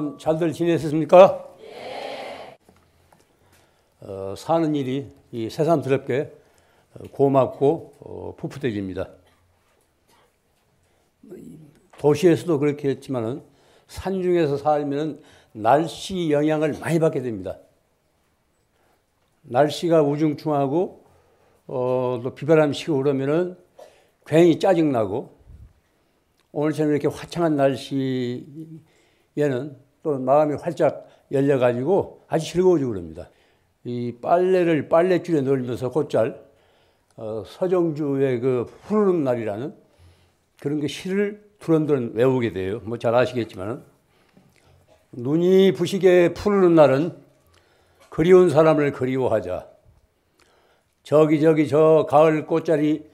그동안 잘들 지내셨습니까? 네. 사는 일이 새삼스럽게 고맙고 풋풋해집니다. 도시에서도 그렇게 했지만은 산중에서 살면 날씨 영향을 많이 받게 됩니다. 날씨가 우중충하고 또 비바람이 치고 그러면은 괜히 짜증나고, 오늘처럼 이렇게 화창한 날씨에는 또 마음이 활짝 열려가지고 아주 즐거워지고 그럽니다. 이 빨래를 빨랫줄에 넣으면서 곧잘 서정주의 그 푸르른 날이라는 그런 게 시를 두런두런 외우게 돼요. 뭐 잘 아시겠지만은, 눈이 부시게 푸르른 날은 그리운 사람을 그리워하자. 저기 저 가을 꽃자리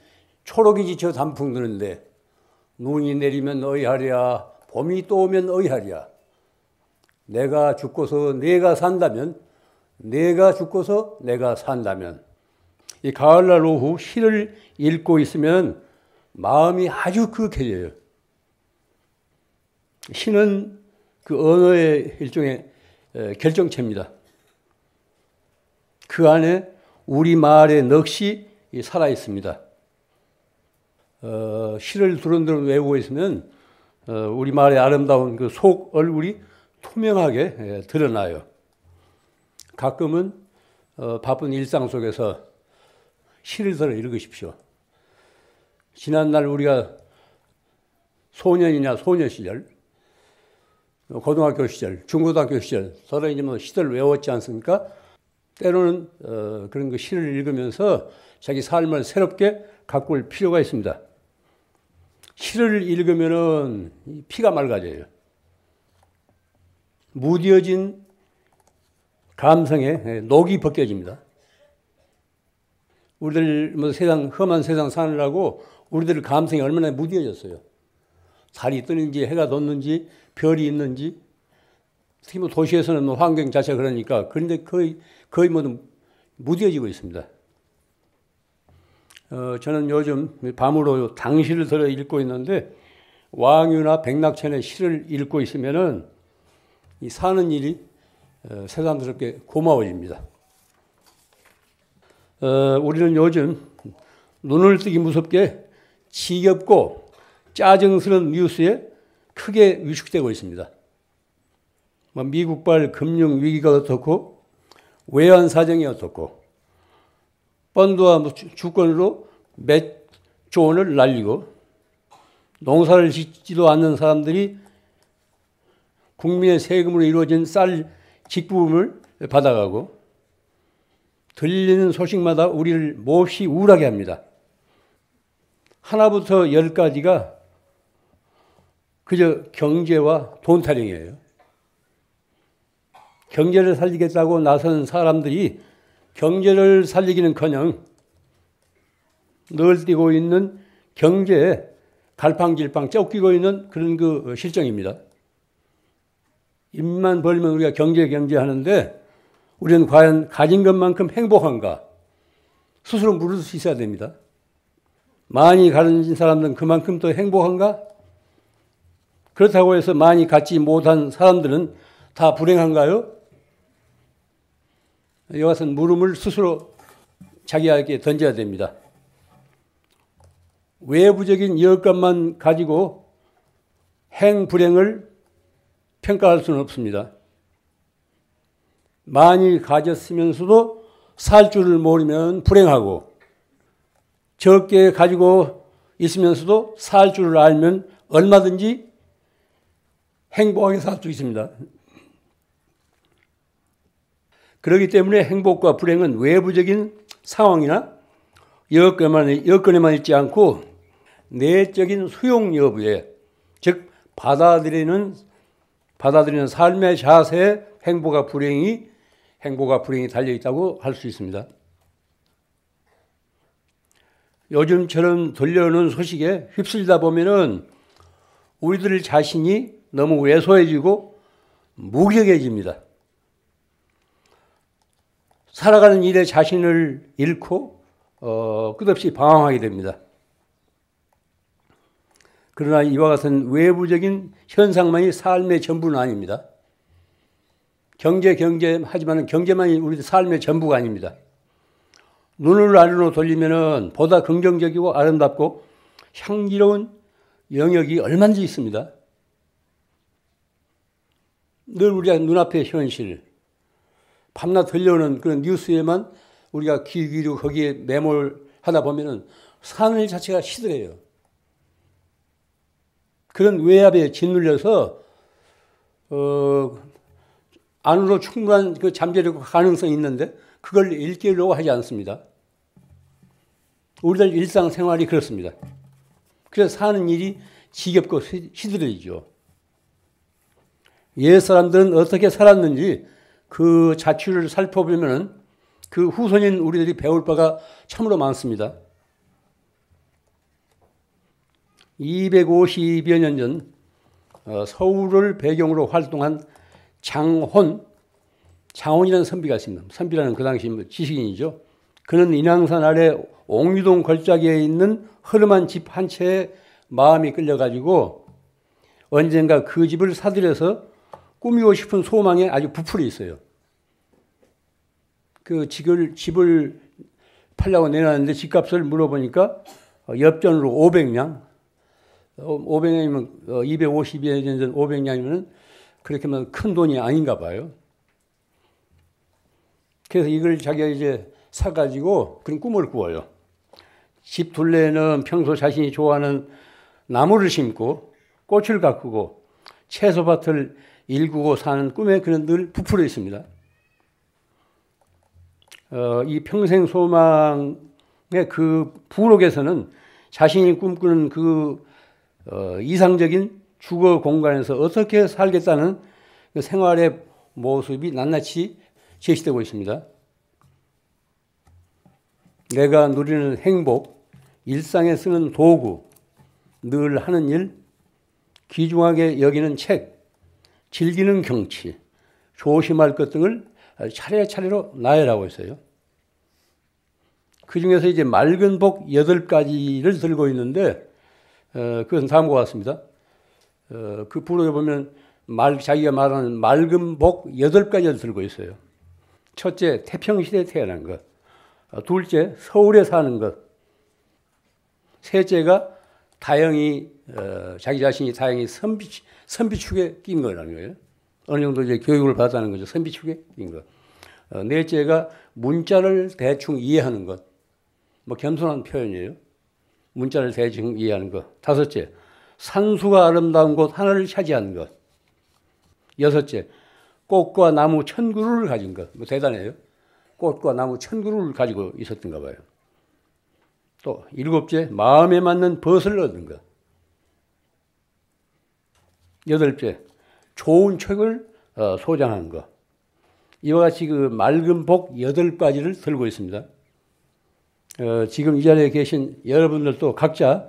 초록이 지쳐 단풍 드는데 눈이 내리면 어이하랴, 봄이 또 오면 어이하랴. 내가 죽고서 내가 산다면, 내가 죽고서 내가 산다면. 이 가을날 오후 시를 읽고 있으면 마음이 아주 그윽해져요. 시는 그 언어의 일종의 결정체입니다. 그 안에 우리말의 넋이 살아 있습니다. 시를 두런두런 외우고 있으면 우리말의 아름다운 그 속 얼굴이 투명하게 드러나요. 가끔은 바쁜 일상 속에서 시를 들어 읽으십시오. 지난날 우리가 소년이냐 소녀 시절, 고등학교 시절, 중고등학교 시절 서로 이제 뭐 시를 외웠지 않습니까? 때로는 그런 그 시를 읽으면서 자기 삶을 새롭게 가꿀 필요가 있습니다. 시를 읽으면은 피가 맑아져요. 무뎌진 감성에 녹이 벗겨집니다. 우리들 뭐 세상, 험한 세상 사느라고 우리들 감성이 얼마나 무뎌졌어요. 달이 뜨는지 해가 돋는지 별이 있는지, 특히 뭐 도시에서는 뭐 환경 자체가 그러니까, 그런데 거의 모두 무뎌지고 있습니다. 저는 요즘 밤으로 당시를 들어 읽고 있는데, 왕유나 백낙천의 시를 읽고 있으면은 이 사는 일이 새삼스럽게 고마워집니다. 우리는 요즘 눈을 뜨기 무섭게 지겹고 짜증스러운 뉴스에 크게 위축되고 있습니다. 미국발 금융 위기가 어떻고, 외환 사정이 어떻고, 펀드와 주권으로 몇 조 원을 날리고, 농사를 짓지도 않는 사람들이 국민의 세금으로 이루어진 쌀 직부금을 받아가고, 들리는 소식마다 우리를 몹시 우울하게 합니다. 하나부터 열까지가 그저 경제와 돈 타령이에요. 경제를 살리겠다고 나선 사람들이 경제를 살리기는커녕 널뛰고 있는 경제에 갈팡질팡 쫓기고 있는 그런 그 실정입니다. 입만 벌면 우리가 경제 하는데, 우리는 과연 가진 것만큼 행복한가? 스스로 물을 수 있어야 됩니다. 많이 가진 사람들은 그만큼 더 행복한가? 그렇다고 해서 많이 갖지 못한 사람들은 다 불행한가요? 이것은 물음을 스스로 자기에게 던져야 됩니다. 외부적인 여건만 가지고 행불행을 평가할 수는 없습니다. 많이 가졌으면서도 살 줄을 모르면 불행하고, 적게 가지고 있으면서도 살 줄을 알면 얼마든지 행복하게 살 수 있습니다. 그렇기 때문에 행복과 불행은 외부적인 상황이나 여건에만 있지 않고 내적인 수용 여부에, 즉 받아들이는 삶의 자세에 행복과 불행이 달려있다고 할 수 있습니다. 요즘처럼 들려오는 소식에 휩쓸리다 보면은 우리들 자신이 너무 왜소해지고 무력해집니다. 살아가는 일에 자신을 잃고 끝없이 방황하게 됩니다. 그러나 이와 같은 외부적인 현상만이 삶의 전부는 아닙니다. 경제 하지만 경제만이 우리 삶의 전부가 아닙니다. 눈을 아래로 돌리면은 보다 긍정적이고 아름답고 향기로운 영역이 얼마든지 있습니다. 늘 우리가 눈앞의 현실, 밤낮 들려오는 그런 뉴스에만 우리가 귀 기울이고 거기에 매몰하다 보면은 산을 자체가 시들해요. 그런 외압에 짓눌려서 안으로 충분한 그 잠재력 가능성이 있는데 그걸 일깨우려고 하지 않습니다. 우리들 일상생활이 그렇습니다. 그래서 사는 일이 지겹고 시들해지죠. 옛 사람들은 어떻게 살았는지 그 자취를 살펴보면 그 후손인 우리들이 배울 바가 참으로 많습니다. 250여 년 전 서울을 배경으로 활동한 장혼이라는 선비가 있습니다. 선비라는 그 당시 지식인이죠. 그는 인왕산 아래 옥류동 걸작에 있는 허름한 집 한 채에 마음이 끌려가지고 언젠가 그 집을 사들여서 꾸미고 싶은 소망에 아주 부풀어 있어요. 그 집을 팔려고 내놨는데 집값을 물어보니까 엽전으로 500냥, 500냥이면 250여 년 전 500냥이면 그렇게 하면 큰 돈이 아닌가 봐요. 그래서 이걸 자기가 이제 사가지고 그런 꿈을 꾸어요. 집 둘레에는 평소 자신이 좋아하는 나무를 심고 꽃을 가꾸고 채소밭을 일구고 사는 꿈에 그는 늘 부풀어 있습니다. 이 평생 소망의 그 부록에서는 자신이 꿈꾸는 그 이상적인 주거 공간에서 어떻게 살겠다는 그 생활의 모습이 낱낱이 제시되고 있습니다. 내가 누리는 행복, 일상에 쓰는 도구, 늘 하는 일, 귀중하게 여기는 책, 즐기는 경치, 조심할 것 등을 차례차례로 나열하고 있어요. 그 중에서 이제 맑은 복 8가지를 들고 있는데, 그것은 다음과 같습니다. 그 부록에 보면 자기가 말하는 맑은 복 8가지를 들고 있어요. 첫째, 태평시대에 태어난 것. 둘째, 서울에 사는 것. 셋째가 다행히 자기 자신이 다행히 선비축에 낀 거라는 거예요. 어느 정도 이제 교육을 받았다는 거죠. 선비축에 낀 것. 넷째가 문자를 대충 이해하는 것. 뭐 겸손한 표현이에요. 문자를 대충 이해하는 것. 다섯째, 산수가 아름다운 곳 하나를 차지하는 것. 여섯째, 꽃과 나무 1000그루를 가진 것. 뭐 대단해요. 꽃과 나무 1000그루를 가지고 있었던가 봐요. 또 일곱째, 마음에 맞는 벗을 얻은 것. 여덟째, 좋은 책을 소장한 것. 이와 같이 그 맑은 복 8가지를 들고 있습니다. 지금 이 자리에 계신 여러분들도 각자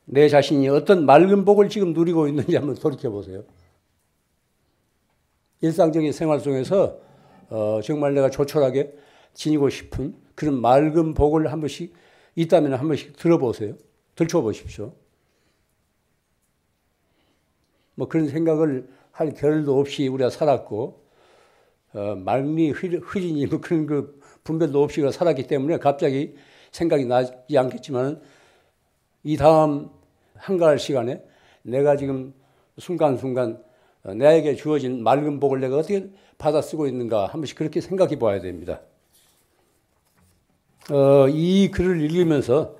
내 자신이 어떤 맑은 복을 지금 누리고 있는지 한번 돌이켜 보세요. 일상적인 생활 속에서 정말 내가 조촐하게 지니고 싶은 그런 맑은 복을 한 번씩 있다면 한 번씩 들어보세요. 들춰보십시오. 뭐 그런 생각을 할 겨를도 없이 우리가 살았고 말미 흐리니 뭐 그런 그 분별도 없이 살았기 때문에 갑자기 생각이 나지 않겠지만 이 다음 한가할 시간에 내가 지금 순간순간 나에게 주어진 맑은 복을 내가 어떻게 받아 쓰고 있는가 한 번씩 그렇게 생각해 봐야 됩니다. 이 글을 읽으면서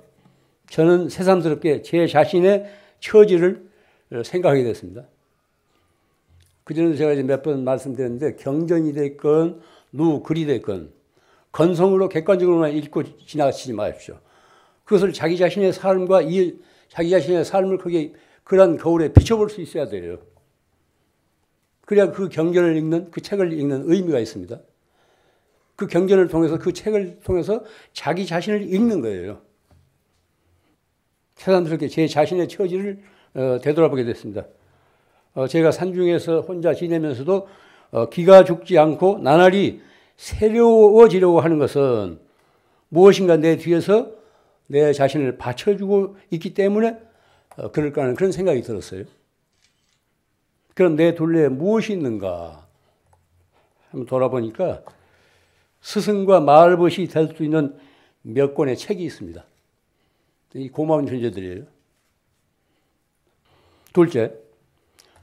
저는 새삼스럽게 제 자신의 처지를 생각하게 됐습니다. 그전에도 제가 이제 몇 번 말씀드렸는데 경전이 됐건 글이 됐건 건성으로 객관적으로만 읽고 지나치지 마십시오. 그것을 자기 자신의 삶과 자기 자신의 삶을 거기에 그런 거울에 비춰볼 수 있어야 돼요. 그래야 그 경전을 읽는, 그 책을 읽는 의미가 있습니다. 그 경전을 통해서, 그 책을 통해서 자기 자신을 읽는 거예요. 새삼스럽게 제 자신의 처지를 되돌아보게 됐습니다. 제가 산중에서 혼자 지내면서도 기가 죽지 않고 나날이 새로워지려고 하는 것은 무엇인가 내 뒤에서 내 자신을 받쳐주고 있기 때문에 그럴까 하는 그런 생각이 들었어요. 그럼 내 둘레에 무엇이 있는가? 한번 돌아보니까 스승과 말벗이 될 수 있는 몇 권의 책이 있습니다. 이 고마운 존재들이에요. 둘째,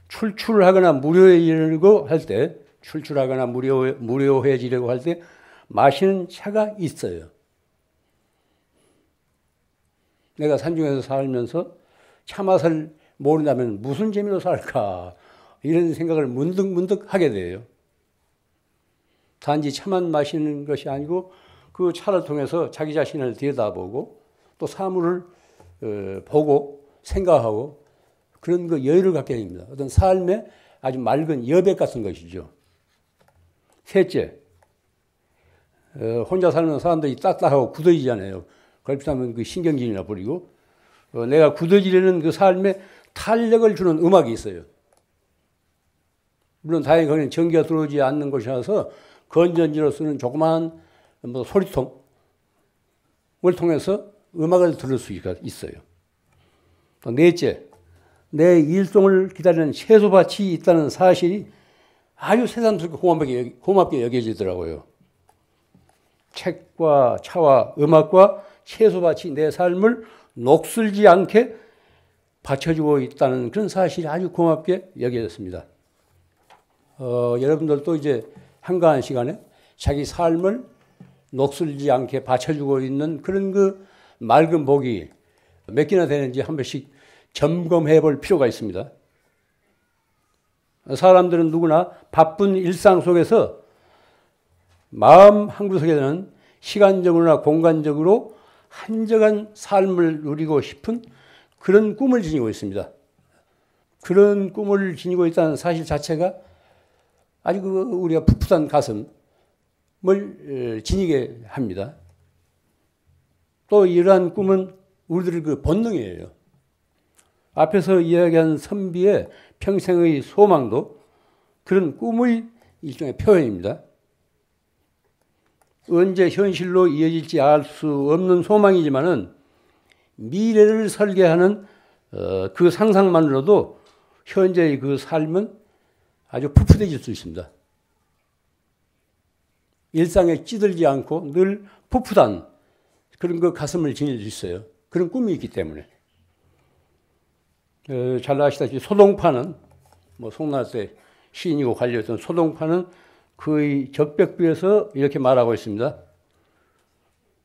출출하거나 무료해지려고 할 때, 출출하거나 무료해지려고 할 때 마시는 차가 있어요. 내가 산중에서 살면서 차 맛을 모른다면 무슨 재미로 살까? 이런 생각을 문득 하게 돼요. 단지 차만 마시는 것이 아니고 그 차를 통해서 자기 자신을 들여다보고 또 사물을 보고 생각하고 그런 그 여유를 갖게 됩니다. 어떤 삶의 아주 맑은 여백 같은 것이죠. 셋째, 혼자 살면 사람들이 딱딱하고 굳어지잖아요. 그렇다면 그 신경질이나 부리고 내가 굳어지려는 그 삶에 탄력을 주는 음악이 있어요. 물론 다행히 거기는 전기가 들어오지 않는 곳이라서 건전지로 쓰는 조그마한 소리통을 통해서 음악을 들을 수 있어요. 또 넷째, 내 일송을 기다리는 채소밭이 있다는 사실이 아주 새삼스럽게 고맙게 여겨지더라고요. 책과 차와 음악과 채소밭이 내 삶을 녹슬지 않게 받쳐주고 있다는 그런 사실이 아주 고맙게 여겨졌습니다. 여러분들도 이제 한가한 시간에 자기 삶을 녹슬지 않게 받쳐주고 있는 그런 그 맑은 복이 몇 개나 되는지 한 번씩 점검해 볼 필요가 있습니다. 사람들은 누구나 바쁜 일상 속에서 마음 한구석에는 시간적으로나 공간적으로 한적한 삶을 누리고 싶은 그런 꿈을 지니고 있습니다. 그런 꿈을 지니고 있다는 사실 자체가 아주 우리가 풋풋한 가슴을 지니게 합니다. 또 이러한 꿈은 우리들의 그 본능이에요. 앞에서 이야기한 선비의 평생의 소망도 그런 꿈의 일종의 표현입니다. 언제 현실로 이어질지 알 수 없는 소망이지만은 미래를 설계하는 그 상상만으로도 현재의 그 삶은 아주 풋풋해질 수 있습니다. 일상에 찌들지 않고 늘 풋풋한 그런 그 가슴을 지닐 수 있어요. 그런 꿈이 있기 때문에. 잘 아시다시피 소동파는 송나라때 시인이고 관료였던 소동파는 그의 적벽비에서 이렇게 말하고 있습니다.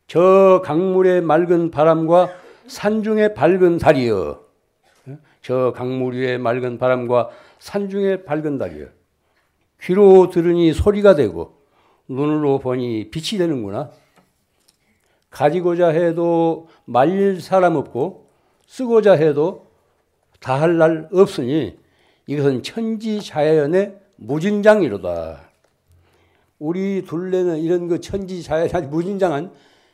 저 강물의 맑은 바람과 산중의 밝은 달이여. 저 강물 위의 맑은 바람과 산중의 밝은 달이여. 귀로 들으니 소리가 되고 눈으로 보니 빛이 되는구나. 가지고자 해도 말릴 사람 없고 쓰고자 해도 다 할 날 없으니 이것은 천지자연의 무진장이로다. 우리 둘레는 이런 그 천지자연, 아주 무진장한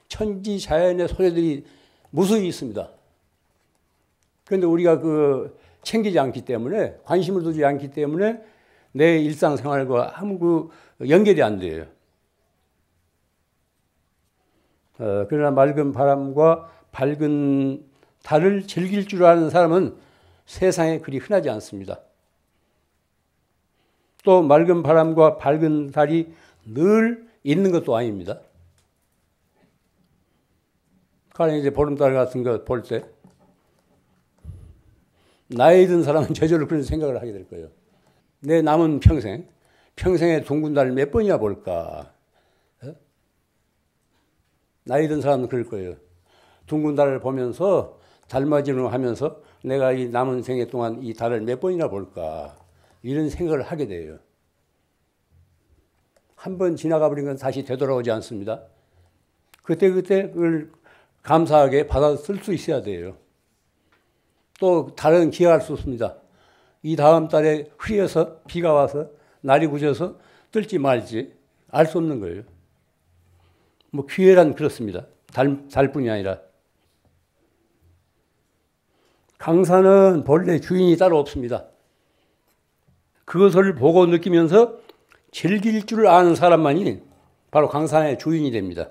천지자연의 소리들이 무수히 있습니다. 그런데 우리가 그 챙기지 않기 때문에, 관심을 두지 않기 때문에 내 일상생활과 아무 그 연결이 안 돼요. 그러나 맑은 바람과 밝은 달을 즐길 줄 아는 사람은 세상에 그리 흔하지 않습니다. 또 맑은 바람과 밝은 달이 늘 있는 것도 아닙니다. 가령 이제 보름달 같은 거 볼 때 나이 든 사람은 저절로 그런 생각을 하게 될 거예요. 내 남은 평생에 둥근 달을 몇 번이나 볼까? 나이 든 사람은 그럴 거예요. 둥근 달을 보면서 달맞이를 하면서 내가 이 남은 생애 동안 이 달을 몇 번이나 볼까? 이런 생각을 하게 돼요. 한 번 지나가 버린 건 다시 되돌아오지 않습니다. 그때 그걸 감사하게 받아 쓸 수 있어야 돼요. 또 달은 기약할 수 없습니다. 이 다음 달에 흐려서 비가 와서 날이 굳어서 뜰지 말지 알 수 없는 거예요. 기회란 그렇습니다. 달뿐이 아니라. 강산은 본래 주인이 따로 없습니다. 그것을 보고 느끼면서 즐길 줄 아는 사람만이 바로 강산의 주인이 됩니다.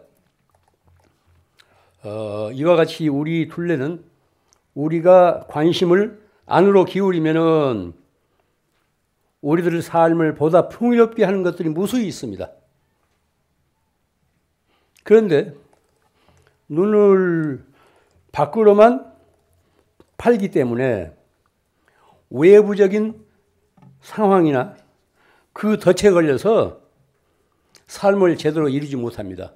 이와 같이 우리 둘레는 우리가 관심을 안으로 기울이면은 우리들 삶을 보다 풍요롭게 하는 것들이 무수히 있습니다. 그런데 눈을 밖으로만 팔기 때문에 외부적인 상황이나 그 덫에 걸려서 삶을 제대로 이루지 못합니다.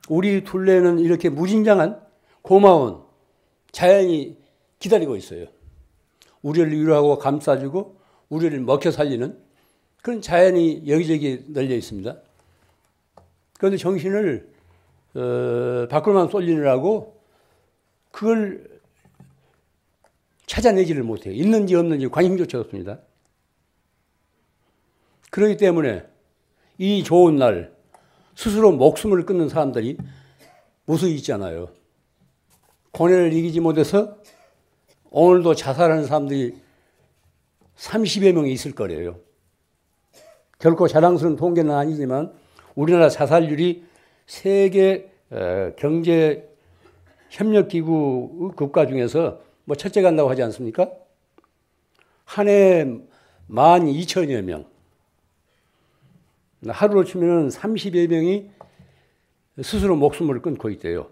우리 둘레는 이렇게 무진장한 고마운 자연이 기다리고 있어요. 우리를 위로하고 감싸주고 우리를 먹여 살리는 그런 자연이 여기저기 널려 있습니다. 그런데 정신을 밖으로만 쏠리느라고 그걸 찾아내지를 못해요. 있는지 없는지 관심조차 없습니다. 그렇기 때문에 이 좋은 날 스스로 목숨을 끊는 사람들이 무수히 있잖아요. 고뇌를 이기지 못해서 오늘도 자살하는 사람들이 30여 명이 있을 거래요. 결코 자랑스러운 통계는 아니지만 우리나라 자살률이 세계 경제협력기구 국가 중에서 뭐 첫째 간다고 하지 않습니까? 한 해 12,000여 명. 하루로 치면 30여 명이 스스로 목숨을 끊고 있대요.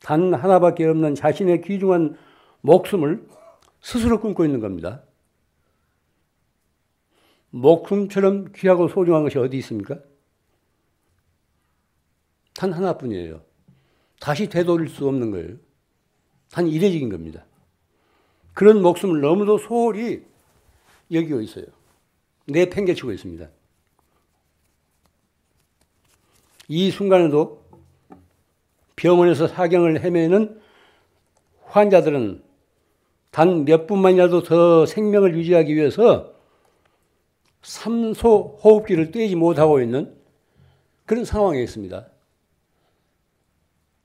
단 하나밖에 없는 자신의 귀중한 목숨을 스스로 끊고 있는 겁니다. 목숨처럼 귀하고 소중한 것이 어디 있습니까? 단 하나뿐이에요. 다시 되돌릴 수 없는 거예요. 단 이례적인 겁니다. 그런 목숨을 너무도 소홀히 여기고 있어요. 내팽개치고 있습니다. 이 순간에도 병원에서 사경을 헤매는 환자들은 단 몇 분만이라도 더 생명을 유지하기 위해서 산소 호흡기를 떼지 못하고 있는 그런 상황에 있습니다.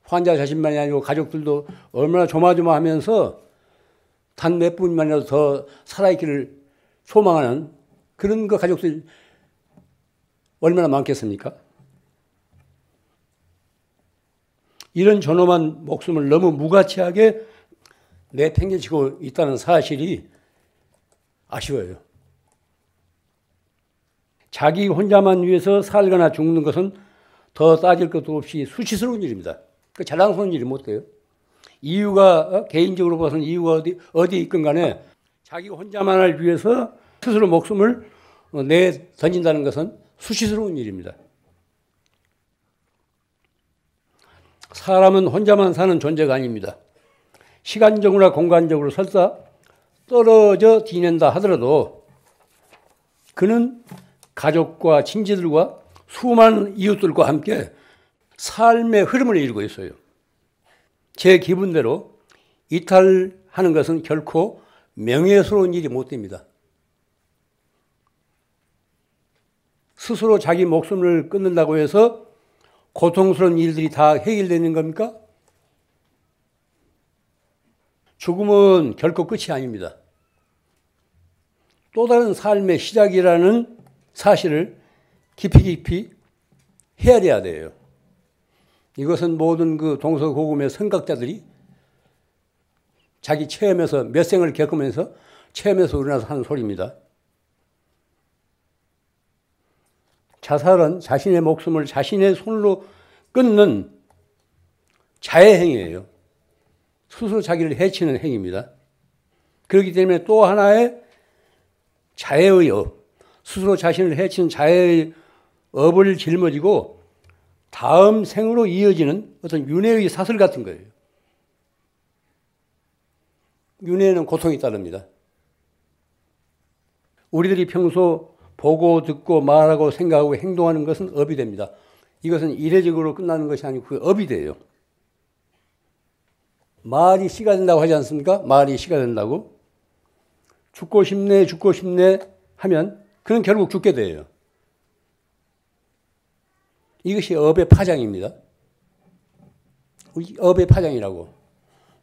환자 자신만이 아니고 가족들도 얼마나 조마조마하면서 단 몇 분만이라도 더 살아있기를 소망하는 그런 그 가족들이 얼마나 많겠습니까? 이런 존엄한 목숨을 너무 무가치하게 내팽개치고 있다는 사실이 아쉬워요. 자기 혼자만 위해서 살거나 죽는 것은 더 따질 것도 없이 수치스러운 일입니다. 그 자랑스러운 일이 못 돼요. 이유가 개인적으로 봐서는 이유가 어디에 있건 간에 자기 혼자만을 위해서 스스로 목숨을 던진다는 것은 수치스러운 일입니다. 사람은 혼자만 사는 존재가 아닙니다. 시간적으로나 공간적으로 설사 떨어져 지낸다 하더라도 그는 가족과 친지들과 수많은 이웃들과 함께 삶의 흐름을 이루고 있어요. 제 기분대로 이탈하는 것은 결코 명예스러운 일이 못 됩니다. 스스로 자기 목숨을 끊는다고 해서 고통스러운 일들이 다 해결되는 겁니까? 죽음은 결코 끝이 아닙니다. 또 다른 삶의 시작이라는 사실을 깊이 헤아려야 돼요. 이것은 모든 그 동서고금의 선각자들이 자기 체험에서 몇 생을 겪으면서 체험에서 우러나서 하는 소리입니다. 자살은 자신의 목숨을 자신의 손으로 끊는 자해행위예요. 스스로 자기를 해치는 행위입니다. 그렇기 때문에 또 하나의 자해의 업, 스스로 자신을 해치는 자해의 업을 짊어지고 다음 생으로 이어지는 어떤 윤회의 사슬 같은 거예요. 윤회에는 고통이 따릅니다. 우리들이 평소 보고 듣고 말하고 생각하고 행동하는 것은 업이 됩니다. 이것은 이례적으로 끝나는 것이 아니고 그 업이 돼요. 말이 씨가 된다고 하지 않습니까? 말이 씨가 된다고. 죽고 싶네 하면 그는 결국 죽게 돼요. 이것이 업의 파장입니다. 업의 파장이라고.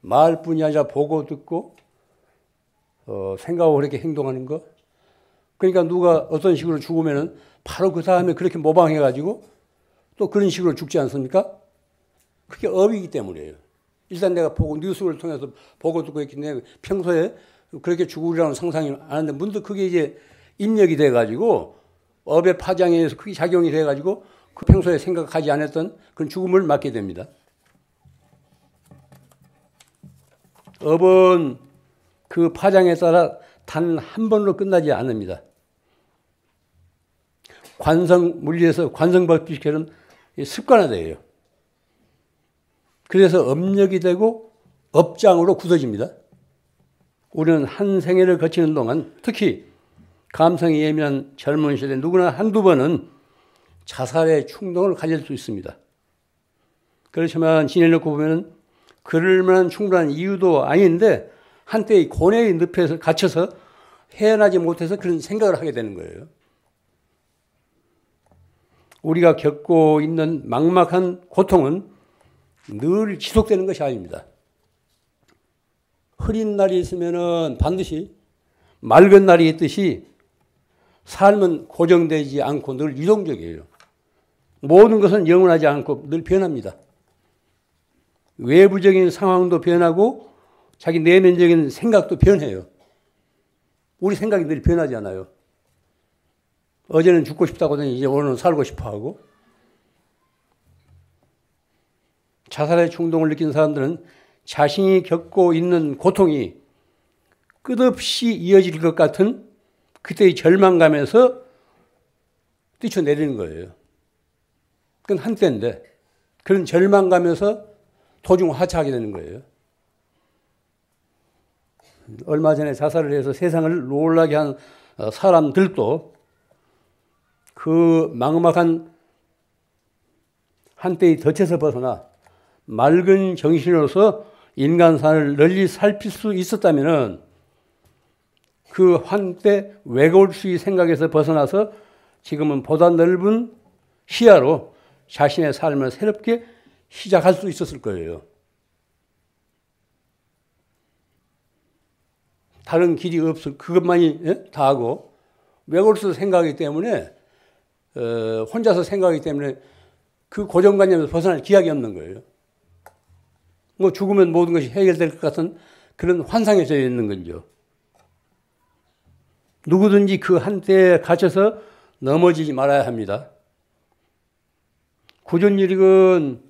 말뿐이 아니라 보고 듣고 생각하고 그렇게 행동하는 것. 그러니까 누가 어떤 식으로 죽으면은 바로 그 다음에 그렇게 모방해가지고 또 그런 식으로 죽지 않습니까? 그게 업이기 때문이에요. 일단 내가 뉴스를 통해서 보고 듣고 있기 때문에 평소에 그렇게 죽으리라는 상상이 안 하는데 문득 그게 이제 입력이 돼가지고 업의 파장에 의해서 크게 작용이 돼가지고 그 평소에 생각하지 않았던 그런 죽음을 맞게 됩니다. 업은 그 파장에 따라 단 한 번으로 끝나지 않습니다. 물리에서 관성법칙처럼 습관화돼요. 그래서 업력이 되고 업장으로 굳어집니다. 우리는 한 생애를 거치는 동안 특히 감성이 예민한 젊은 시대 누구나 한두 번은 자살의 충동을 가질 수 있습니다. 그렇지만 지내놓고 보면 그럴 만한 충분한 이유도 아닌데 한때의 고뇌의 늪에서 갇혀서 헤어나지 못해서 그런 생각을 하게 되는 거예요. 우리가 겪고 있는 막막한 고통은 늘 지속되는 것이 아닙니다. 흐린 날이 있으면 반드시 맑은 날이 있듯이 삶은 고정되지 않고 늘 유동적이에요. 모든 것은 영원하지 않고 늘 변합니다. 외부적인 상황도 변하고 자기 내면적인 생각도 변해요. 우리 생각이 늘 변하지 않아요. 어제는 죽고 싶다고 하더니 이제 오늘은 살고 싶어 하고. 자살의 충동을 느낀 사람들은 자신이 겪고 있는 고통이 끝없이 이어질 것 같은 그때의 절망감에서 뛰쳐내리는 거예요. 그건 한때인데 그런 절망감에서 도중 하차하게 되는 거예요. 얼마 전에 자살을 해서 세상을 놀라게 한 사람들도 그 막막한 한때의 덫에서 벗어나 맑은 정신으로서 인간사를 널리 살필 수 있었다면 그 한때 외골수의 생각에서 벗어나서 지금은 보다 넓은 시야로 자신의 삶을 새롭게 시작할 수 있었을 거예요. 다른 길이 없을 그것만이 다 하고 외골수 생각이기 때문에 혼자서 생각하기 때문에 그 고정관념에서 벗어날 기약이 없는 거예요. 뭐 죽으면 모든 것이 해결될 것 같은 그런 환상에 젖어 있는 거죠. 누구든지 그 한때에 갇혀서 넘어지지 말아야 합니다. 굳은 일이건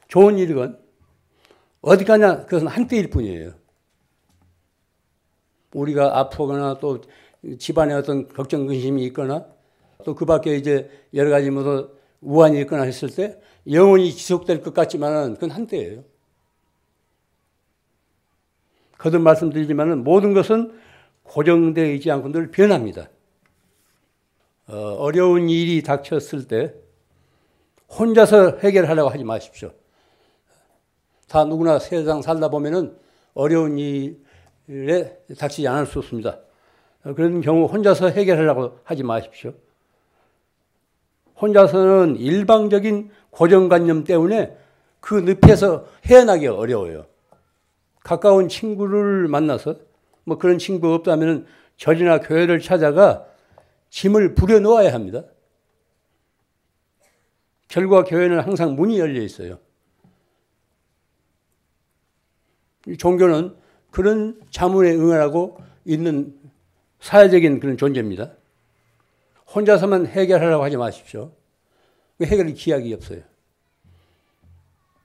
좋은 일이건 어디 가냐 그것은 한때일 뿐이에요. 우리가 아프거나 또 집안에 어떤 걱정 근심이 있거나 또 그 밖에 이제 여러 가지 뭐 우환이 있거나 했을 때 영원히 지속될 것 같지만은 그건 한때예요. 거듭 말씀드리지만은 모든 것은 고정되어 있지 않고 늘 변합니다. 어려운 일이 닥쳤을 때 혼자서 해결하려고 하지 마십시오. 다 누구나 세상 살다 보면은 어려운 일에 닥치지 않을 수 없습니다. 그런 경우 혼자서 해결하려고 하지 마십시오. 혼자서는 일방적인 고정관념 때문에 그 늪에서 헤어나기 어려워요. 가까운 친구를 만나서 뭐 그런 친구 없다면 절이나 교회를 찾아가 짐을 부려놓아야 합니다. 절과 교회는 항상 문이 열려 있어요. 종교는 그런 자문에 응하라고 있는 사회적인 그런 존재입니다. 혼자서만 해결하려고 하지 마십시오. 해결의 기약이 없어요.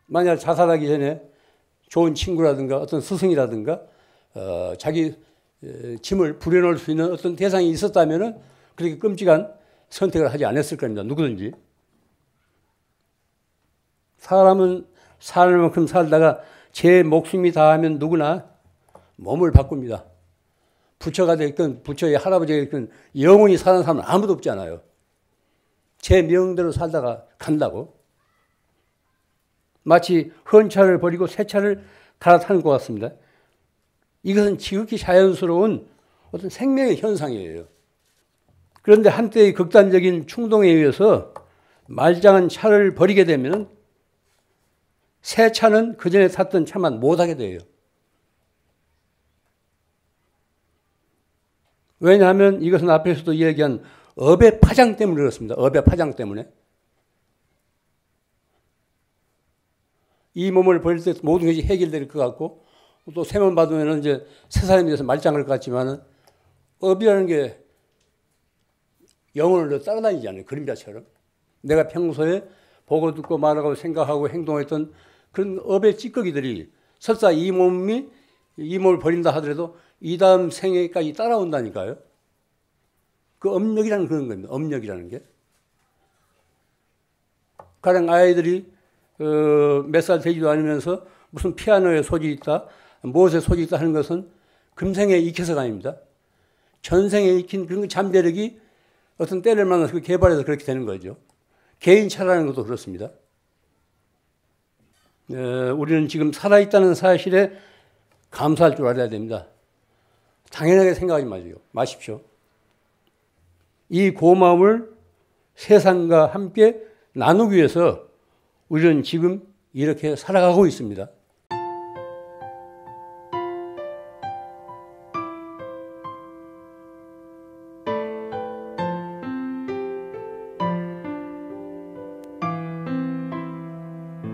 만약 자살하기 전에 좋은 친구라든가 어떤 스승이라든가 자기 짐을 부려놓을 수 있는 어떤 대상이 있었다면 그렇게 끔찍한 선택을 하지 않았을 겁니다. 누구든지. 사람은 살 만큼 살다가 제 목숨이 다하면 누구나 몸을 바꿉니다. 부처가 됐건 부처의 할아버지가 됐건 영원히 사는 사람은 아무도 없지 않아요. 제 명대로 살다가 간다고. 마치 헌차를 버리고 새 차를 갈아타는 것 같습니다. 이것은 지극히 자연스러운 어떤 생명의 현상이에요. 그런데 한때의 극단적인 충동에 의해서 말짱한 차를 버리게 되면 새 차는 그전에 탔던 차만 못하게 돼요. 왜냐하면 이것은 앞에서도 이야기한 업의 파장 때문에 그렇습니다. 업의 파장 때문에. 이 몸을 버릴 때 모든 것이 해결될 것 같고 또 세번 받으면 이제 새 사람이 돼서 말짱할 것 같지만은 업이라는 게 영혼을 따라다니지 않아요. 그림자처럼. 내가 평소에 보고 듣고 말하고 생각하고 행동했던 그런 업의 찌꺼기들이 설사 이 몸을 버린다 하더라도 이 다음 생애까지 따라온다니까요. 그 업력이라는 그런 겁니다. 업력이라는 게. 가령 아이들이 몇 살 되지도 않으면서 무슨 피아노에 소질이 있다, 무엇에 소질이 있다 하는 것은 금생에 익혀서가 아닙니다. 전생에 익힌 그런 잠재력이 어떤 때를 만나서 개발해서 그렇게 되는 거죠. 개인차라는 것도 그렇습니다. 우리는 지금 살아있다는 사실에 감사할 줄 알아야 됩니다. 당연하게 생각하지 마십시오. 이 고마움을 세상과 함께 나누기 위해서 우리는 지금 이렇게 살아가고 있습니다.